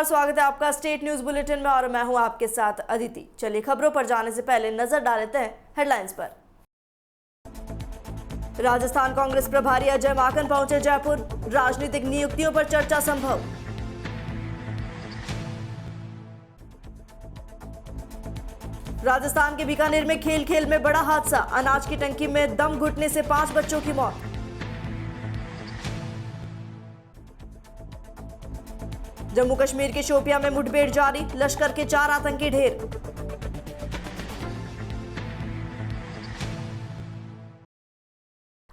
नमस्कार, स्वागत है आपका स्टेट न्यूज बुलेटिन में और मैं हूं आपके साथ अदिति। चलिए खबरों पर जाने से पहले नजर डालते हैं हेडलाइंस पर। राजस्थान कांग्रेस प्रभारी अजय माकन पहुंचे जयपुर, राजनीतिक नियुक्तियों पर चर्चा संभव। राजस्थान के बीकानेर में खेल खेल में बड़ा हादसा, अनाज की टंकी में दम घुटने से 5 बच्चों की मौत। जम्मू कश्मीर के शोपियां में मुठभेड़ जारी, लश्कर के 4 आतंकी ढेर।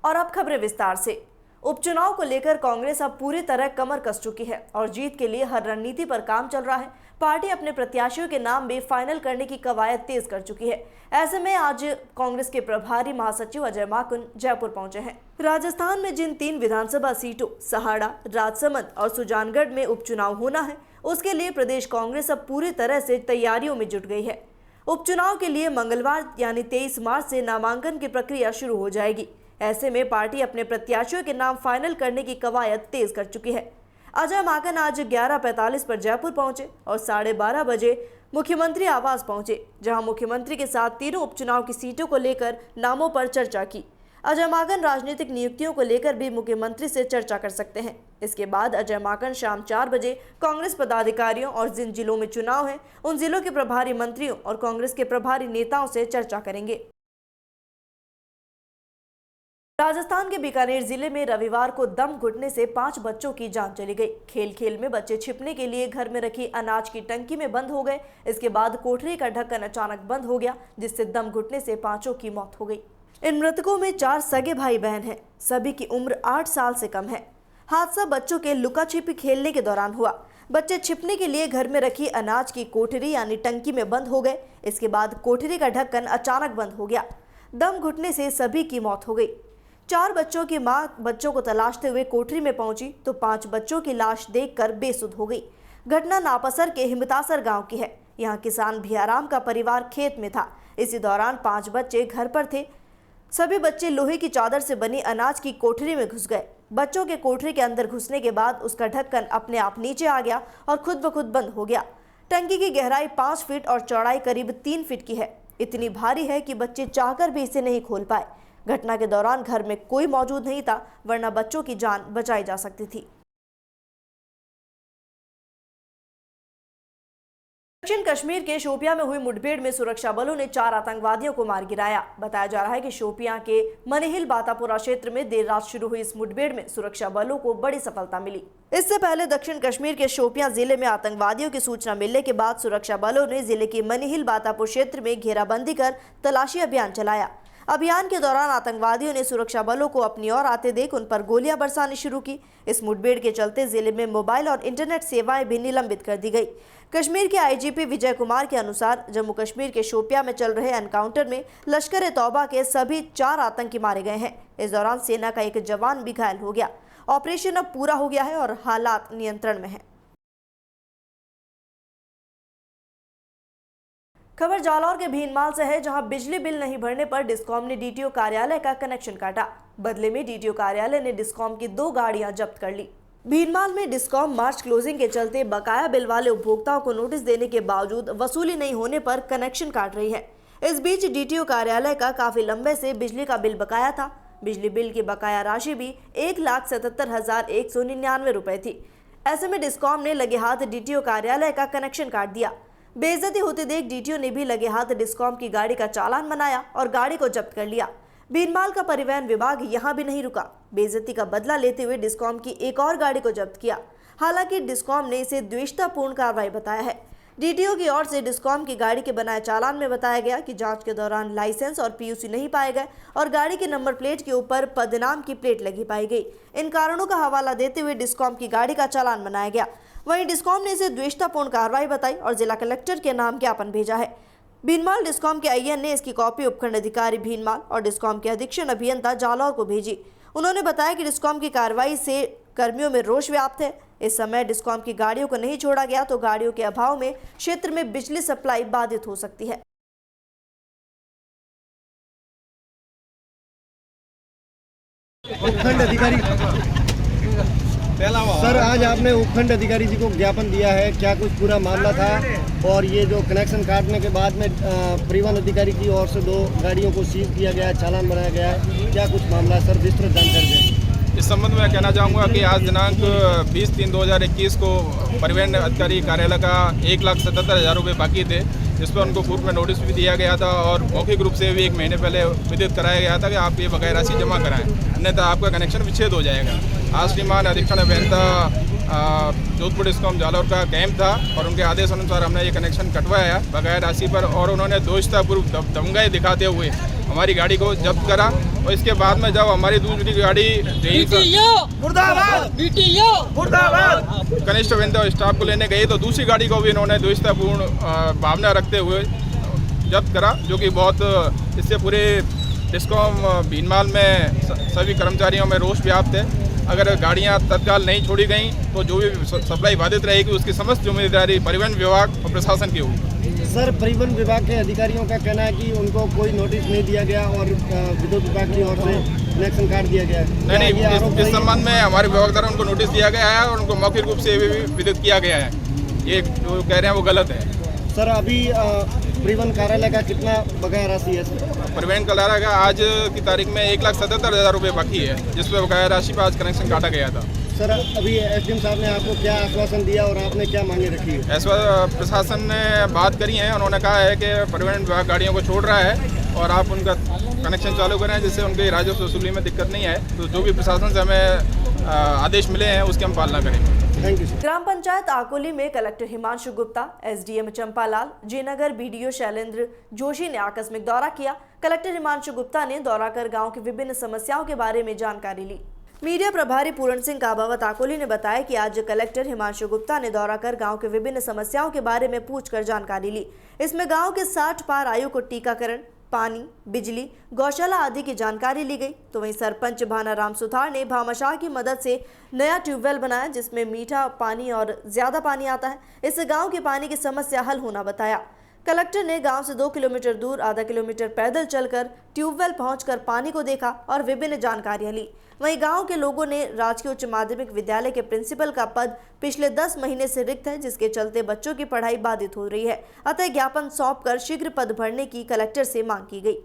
और अब खबरें विस्तार से। उपचुनाव को लेकर कांग्रेस अब पूरी तरह कमर कस चुकी है और जीत के लिए हर रणनीति पर काम चल रहा है। पार्टी अपने प्रत्याशियों के नाम भी फाइनल करने की कवायद तेज कर चुकी है। ऐसे में आज कांग्रेस के प्रभारी महासचिव अजय माकन जयपुर पहुंचे हैं। राजस्थान में जिन 3 विधानसभा सीटों सहाड़ा, राजसमंद और सुजानगढ़ में उपचुनाव होना है, उसके लिए प्रदेश कांग्रेस अब पूरी तरह से तैयारियों में जुट गई है। उपचुनाव के लिए मंगलवार यानी 23 मार्च से नामांकन की प्रक्रिया शुरू हो जाएगी। ऐसे में पार्टी अपने प्रत्याशियों के नाम फाइनल करने की कवायद तेज कर चुकी है। अजय माकन आज 11:45 पर जयपुर पहुंचे और 12:30 बजे मुख्यमंत्री आवास पहुंचे, जहां मुख्यमंत्री के साथ तीनों उपचुनाव की सीटों को लेकर नामों पर चर्चा की। अजय माकन राजनीतिक नियुक्तियों को लेकर भी मुख्यमंत्री से चर्चा कर सकते हैं। इसके बाद अजय माकन शाम 4 बजे कांग्रेस पदाधिकारियों और जिन जिलों में चुनाव है उन जिलों के प्रभारी मंत्रियों और कांग्रेस के प्रभारी नेताओं से चर्चा करेंगे। राजस्थान के बीकानेर जिले में रविवार को दम घुटने से 5 बच्चों की जान चली गई। खेल खेल में बच्चे छिपने के लिए घर में रखी अनाज की टंकी में बंद हो गए। इसके बाद कोठरी का ढक्कन अचानक बंद हो गया, जिससे दम घुटने से 5 की मौत हो गई। इन मृतकों में 4 सगे भाई बहन हैं। सभी की उम्र 8 साल से कम है। हादसा बच्चों के लुका छिपी खेलने के दौरान हुआ। बच्चे छिपने के लिए घर में रखी अनाज की कोठरी यानी टंकी में बंद हो गए। इसके बाद कोठरी का ढक्कन अचानक बंद हो गया। दम घुटने से सभी की मौत हो गई। 4 बच्चों की मां बच्चों को तलाशते हुए कोठरी में पहुंची तो 5 बच्चों की लाश देखकर बेसुध हो गई। घटना नापसर के हिमतासर गांव की है। यहां किसान भियाराम का परिवार खेत में था। इसी दौरान 5 बच्चे घर पर थे। सभी बच्चे लोहे की चादर से बनी अनाज की कोठरी में घुस गए। बच्चों के कोठरी के अंदर घुसने के बाद उसका ढक्कन अपने आप नीचे आ गया और खुद ब खुद बंद हो गया। टंकी की गहराई 5 फीट और चौड़ाई करीब 3 फीट की है। इतनी भारी है कि बच्चे चाहकर भी इसे नहीं खोल पाए। घटना के दौरान घर में कोई मौजूद नहीं था, वरना बच्चों की जान बचाई जा सकती थी। दक्षिण कश्मीर के शोपियां में हुई मुठभेड़ में सुरक्षा बलों ने 4 आतंकवादियों को मार गिराया। बताया जा रहा है कि शोपियां के मनिहिल बातापुरा क्षेत्र में देर रात शुरू हुई इस मुठभेड़ में सुरक्षा बलों को बड़ी सफलता मिली। इससे पहले दक्षिण कश्मीर के शोपियां जिले में आतंकवादियों की सूचना मिलने के बाद सुरक्षा बलों ने जिले के मनिहिल बातापुर क्षेत्र में घेराबंदी कर तलाशी अभियान चलाया। अभियान के दौरान आतंकवादियों ने सुरक्षा बलों को अपनी ओर आते देख उन पर गोलियां बरसानी शुरू की। इस मुठभेड़ के चलते जिले में मोबाइल और इंटरनेट सेवाएं भी निलंबित कर दी गई। कश्मीर के आईजीपी विजय कुमार के अनुसार जम्मू कश्मीर के शोपियां में चल रहे एनकाउंटर में लश्कर-ए-तौबा के सभी 4 आतंकी मारे गए हैं। इस दौरान सेना का एक जवान भी घायल हो गया। ऑपरेशन अब पूरा हो गया है और हालात नियंत्रण में है। खबर जालौर के भीनमाल से है, जहां बिजली बिल नहीं भरने पर डिस्कॉम ने डीटीओ कार्यालय का कनेक्शन काटा। बदले में डीटीओ कार्यालय ने डिस्कॉम की 2 गाड़ियां जब्त कर ली। भीनमाल में डिस्कॉम मार्च क्लोजिंग के चलते बकाया बिल वाले उपभोक्ताओं को नोटिस देने के बावजूद वसूली नहीं होने पर कनेक्शन काट रही है। इस बीच डीटीओ कार्यालय का काफी लंबे से बिजली का बिल बकाया था। बिजली बिल की बकाया राशि भी 1,77,199 रुपए थी। ऐसे में डिस्कॉम ने लगे हाथ डीटीओ कार्यालय का कनेक्शन काट दिया। बेइज्जती होते देख डीटीओ ने भी लगे हाथ डिस्कॉम की गाड़ी का चालान बनाया और गाड़ी को जब्त कर लिया। भीनमाल का परिवहन विभाग यहां भी नहीं रुका। बेइज्जती का बदला लेते हुए डिस्कॉम की एक और गाड़ी को जब्त किया। हालांकि डिस्कॉम ने इसे द्वेषतापूर्ण कार्रवाई बताया है। डीटीओ की ओर से डिस्कॉम की गाड़ी के बनाए चालान में बताया गया कि जांच के दौरान लाइसेंस और पीयूसी नहीं पाए गए और गाड़ी के नंबर प्लेट के ऊपर पदनाम की प्लेट लगी पाई गई। इन कारणों का हवाला देते हुए डिस्कॉम की गाड़ी का चालान बनाया गया। वहीं डिस्कॉम ने इसे द्वेषतापूर्ण कार्रवाई बताई और जिला कलेक्टर के नाम ज्ञापन भेजा है। भीनमाल डिस्कॉम के आईएन ने इसकी कॉपी उपखंड अधिकारी भीनमाल और डिस्कॉम के अधीक्षण अभियंता जालौर को भेजी। उन्होंने बताया कि डिस्कॉम की कार्रवाई से कर्मियों में रोष व्याप्त है। इस समय डिस्कॉम की गाड़ियों को नहीं छोड़ा गया तो गाड़ियों के अभाव में क्षेत्र में बिजली सप्लाई बाधित हो सकती है। उपखंड अधिकारी सर, आज आपने उपखंड अधिकारी जी को ज्ञापन दिया है, क्या कुछ पूरा मामला था? और ये जो कनेक्शन काटने के बाद में परिवहन अधिकारी की ओर से 2 गाड़ियों को सीज किया गया है, चालान बनाया गया है, क्या कुछ मामला है सर? विस्तृत जानकारी दें। इस संबंध में कहना चाहूँगा कि आज दिनांक 20/3/2021 को परिवहन अधिकारी कार्यालय का 1,77,000 रुपये बाकी थे, जिस पर उनको पूर्व में नोटिस भी दिया गया था और मौखिक रूप से भी 1 महीने पहले विदित कराया गया था कि आप ये बकाया राशि जमा कराएं, अन्यथा आपका कनेक्शन विच्छेद हो जाएगा। आज श्रीमान अधीक्षण अभियंता जोधपुर डिस्कॉम जालौर का कैंप था और उनके आदेश अनुसार हमने ये कनेक्शन कटवाया बकाया राशि पर, और उन्होंने दोषतापूर्व दमगाई दिखाते हुए हमारी गाड़ी को जब्त करा। और इसके बाद में जब हमारी दूसरी गाड़ी कनिष्ठ अभियंता और स्टाफ को लेने गई तो दूसरी गाड़ी को भी इन्होंने दोषतापूर्ण भावना रखते हुए जब्त करा, जो कि बहुत इससे पूरे डिस्कॉम भीनमाल में सभी कर्मचारियों में रोष व्याप्त है। अगर गाड़ियां तत्काल नहीं छोड़ी गई तो जो भी सप्लाई बाधित रहेगी उसकी समस्त जिम्मेदारी परिवहन विभाग और प्रशासन की होगी। सर, परिवहन विभाग के अधिकारियों का कहना है कि उनको कोई नोटिस नहीं दिया गया और विद्युत विभाग की ओर से कनेक्शन काट दिया गया है। नहीं, इस संबंध में हमारे विभाग द्वारा उनको नोटिस दिया गया है और उनको मौखिक रूप से भी विदित किया गया है। ये जो कह रहे हैं वो गलत है। सर, अभी परिवहन कार्यालय का कितना बकाया राशि है सर? परिवहन कार्यालय का आज की तारीख में 1,77,000 रुपये बाकी है, जिस पर बकाया राशि पर आज कनेक्शन काटा गया था। सर, अभी एसडीएम साहब ने आपको क्या आश्वासन दिया और आपने क्या मांगे रखी है? प्रशासन ने बात करी है, उन्होंने कहा है कि परिवहन विभाग गाड़ियों को छोड़ रहा है और आप उनका कनेक्शन चालू करें जिससे उनके राजस्व वसूली में दिक्कत नहीं आए। तो जो भी प्रशासन से हमें आदेश मिले हैं उसकी हम पालना करेंगे। Thank you sir. Gram panchayat Akoli में collector Himanshu Gupta, SDM Champalal, Jainagar BDO Shailendra Joshi ने आकस्मिक दौरा किया। कलेक्टर हिमांशु गुप्ता ने दौरा कर गांव की विभिन्न समस्याओं के बारे में जानकारी ली। मीडिया प्रभारी पूर्ण सिंह काबावत आकोली ने बताया कि आज कलेक्टर हिमांशु गुप्ता ने दौरा कर गांव के विभिन्न समस्याओं के बारे में पूछकर जानकारी ली। इसमें गांव के 60 पार आयु को टीकाकरण, पानी, बिजली, गौशाला आदि की जानकारी ली गई। तो वहीं सरपंच भानाराम सुथार ने भामाशाह की मदद से नया ट्यूबवेल बनाया जिसमें मीठा पानी और ज्यादा पानी आता है। इससे गांव की पानी की समस्या हल होना बताया। कलेक्टर ने गांव से 2 किलोमीटर दूर आधा किलोमीटर पैदल चलकर ट्यूबवेल पहुंचकर पानी को देखा और विभिन्न जानकारियां ली। वहीं गांव के लोगों ने राजकीय उच्च माध्यमिक विद्यालय के प्रिंसिपल का पद पिछले 10 महीने से रिक्त है, जिसके चलते बच्चों की पढ़ाई बाधित हो रही है। अतः ज्ञापन सौंपकर शीघ्र पद भरने की कलेक्टर से मांग की गई।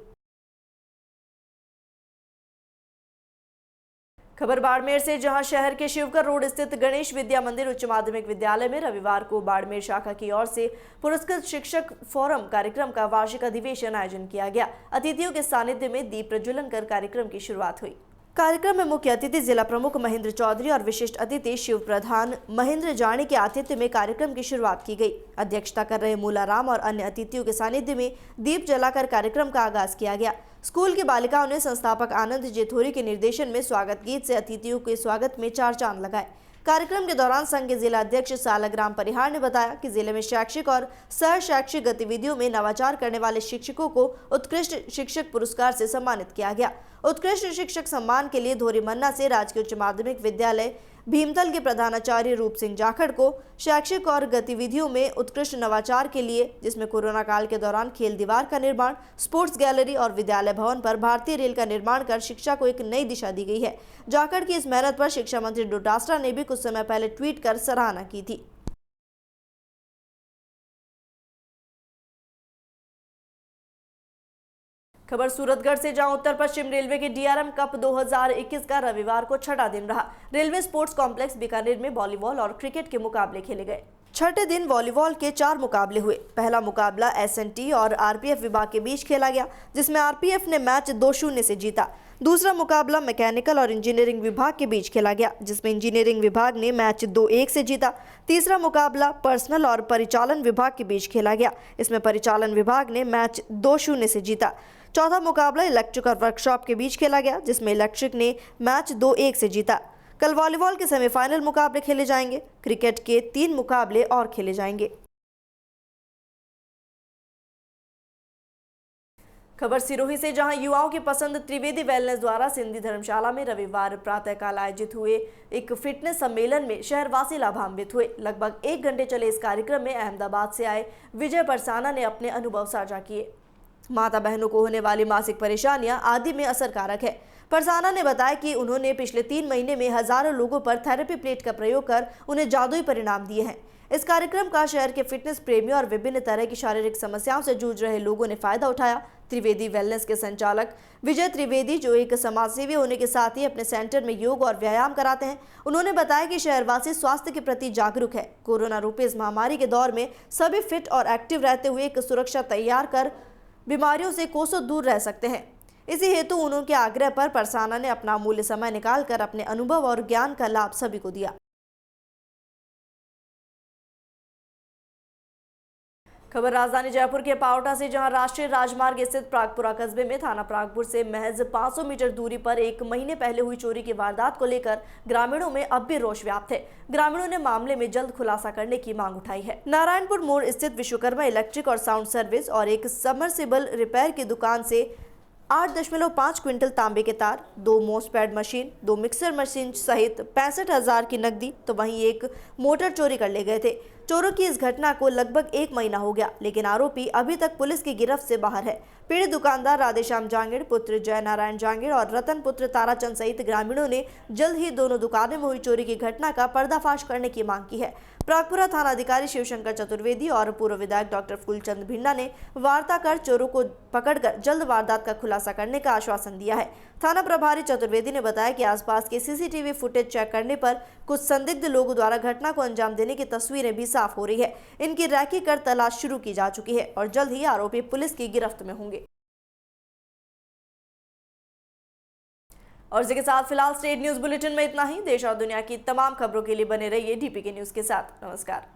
खबर बाड़मेर से, जहां शहर के शिवकर रोड स्थित गणेश विद्या मंदिर उच्च माध्यमिक विद्यालय में रविवार को बाड़मेर शाखा की ओर से पुरस्कृत शिक्षक फोरम कार्यक्रम का वार्षिक अधिवेशन आयोजन किया गया। अतिथियों के सानिध्य में दीप प्रज्वलन कर कार्यक्रम की शुरुआत हुई। कार्यक्रम में मुख्य अतिथि जिला प्रमुख महेंद्र चौधरी और विशिष्ट अतिथि शिव प्रधान महेंद्र जानी के आतिथ्य में कार्यक्रम की शुरुआत की गई। अध्यक्षता कर रहे मूलाराम और अन्य अतिथियों के सानिध्य में दीप जलाकर कार्यक्रम का आगाज किया गया। स्कूल की बालिकाओं ने संस्थापक आनंद जेथोरी के निर्देशन में स्वागत गीत से अतिथियों के स्वागत में 4 चांद लगाए। कार्यक्रम के दौरान संघ के जिला अध्यक्ष सालग्राम परिहार ने बताया कि जिले में शैक्षिक और सह शैक्षिक गतिविधियों में नवाचार करने वाले शिक्षकों को उत्कृष्ट शिक्षक पुरस्कार से सम्मानित किया गया। उत्कृष्ट शिक्षक सम्मान के लिए धोरी मन्ना से राजकीय उच्च माध्यमिक विद्यालय भीमतल के प्रधानाचार्य रूप सिंह जाखड़ को शैक्षिक और गतिविधियों में उत्कृष्ट नवाचार के लिए, जिसमें कोरोना काल के दौरान खेल दीवार का निर्माण, स्पोर्ट्स गैलरी और विद्यालय भवन पर भारतीय रेल का निर्माण कर शिक्षा को एक नई दिशा दी गई है। जाखड़ की इस मेहनत पर शिक्षा मंत्री डोटासरा ने भी कुछ समय पहले ट्वीट कर सराहना की थी। खबर सूरतगढ़ से, जहां उत्तर पश्चिम रेलवे के डीआरएम कप 2021 का रविवार को छठा दिन रहा। रेलवे स्पोर्ट्स कॉम्प्लेक्स बीकानेर में वॉलीबॉल और क्रिकेट के मुकाबले खेले गए। छठे दिन वॉलीबॉल के 4 मुकाबले हुए। पहला मुकाबला एसएनटी और आरपीएफ विभाग के बीच खेला गया, जिसमें आरपीएफ ने मैच 2-0 से जीता। दूसरा मुकाबला मैकेनिकल और इंजीनियरिंग विभाग के बीच खेला गया, जिसमें इंजीनियरिंग विभाग ने मैच 2-1 से जीता। तीसरा मुकाबला पर्सनल और परिचालन विभाग के बीच खेला गया। इसमें परिचालन विभाग ने मैच 2-0 से जीता। चौथा मुकाबला इलेक्ट्रिक और वर्कशॉप के बीच खेला गया, जिसमें इलेक्ट्रिक ने मैच 2-1 से जीता। कल वॉलीबॉल के सेमीफाइनल मुकाबले खेले जाएंगे। क्रिकेट के 3 मुकाबले और खेले जाएंगे। खबर सिरोही से, जहां युवाओं की पसंद त्रिवेदी वेलनेस द्वारा सिंधी धर्मशाला में रविवार प्रातःकाल आयोजित हुए एक फिटनेस सम्मेलन में शहरवासी लाभान्वित हुए। लगभग 1 घंटे चले इस कार्यक्रम में अहमदाबाद से आए विजय परसाना ने अपने अनुभव साझा किए। माता बहनों को होने वाली मासिक परेशानियां आदि में असरकारक है। परसाना ने बताया कि उन्होंने पिछले 3 महीने में हजारों लोगों पर थेरेपी प्लेट का प्रयोग कर उन्हें जादुई परिणाम दिए हैं। इस कार्यक्रम का शहर के फिटनेस प्रेमियों और विभिन्न तरह की शारीरिक समस्याओं से जूझ रहे लोगों ने फायदा उठाया। त्रिवेदी वेलनेस के संचालक विजय त्रिवेदी, जो एक समाजसेवी होने के साथ ही अपने सेंटर में योग और व्यायाम कराते हैं, उन्होंने बताया कि शहरवासी स्वास्थ्य के प्रति जागरूक है। कोरोना रूपी इस महामारी के दौर में सभी फिट और एक्टिव रहते हुए एक सुरक्षा तैयार कर बीमारियों से कोसों दूर रह सकते हैं। इसी हेतु उनके आग्रह पर परसाना ने अपना अमूल्य समय निकालकर अपने अनुभव और ज्ञान का लाभ सभी को दिया। खबर राजधानी जयपुर के पावटा से, जहां राष्ट्रीय राजमार्ग स्थित प्रागपुरा कस्बे में थाना प्रागपुर से महज 500 मीटर दूरी पर 1 महीने पहले हुई चोरी की वारदात को लेकर ग्रामीणों में अब भी रोष व्याप्त है। ग्रामीणों ने मामले में जल्द खुलासा करने की मांग उठाई है। नारायणपुर मोड़ स्थित विश्वकर्मा इलेक्ट्रिक और साउंड सर्विस और एक सबमर्सिबल रिपेयर की दुकान से 8.5 क्विंटल तांबे के तार, 2 मोसपैड मशीन, 2 मिक्सर मशीन सहित 65,000 की नकदी तो वहीं एक मोटर चोरी कर ले गए थे। चोरों की इस घटना को लगभग 1 महीना हो गया, लेकिन आरोपी अभी तक पुलिस की गिरफ्त से बाहर है। पीड़ित दुकानदार राधेश्याम जांगीड़ पुत्र जय नारायण जांगीड़ और रतन पुत्र ताराचंद सहित ग्रामीणों ने जल्द ही दोनों दुकानों में हुई चोरी की घटना का पर्दाफाश करने की मांग की है। प्रागपुरा थाना अधिकारी शिवशंकर चतुर्वेदी और पूर्व विधायक डॉक्टर फूलचंद भिंडा ने वार्ता कर चोरों को पकड़कर जल्द वारदात का खुलासा करने का आश्वासन दिया है। थाना प्रभारी चतुर्वेदी ने बताया कि आसपास के सीसीटीवी फुटेज चेक करने पर कुछ संदिग्ध लोगों द्वारा घटना को अंजाम देने की तस्वीरें भी साफ हो रही है। इनकी रैकी कर तलाश शुरू की जा चुकी है और जल्द ही आरोपी पुलिस की गिरफ्त में होंगे। और इसी के साथ फिलहाल स्टेट न्यूज बुलेटिन में इतना ही। देश और दुनिया की तमाम खबरों के लिए बने रहिए डीपीके न्यूज के साथ। नमस्कार।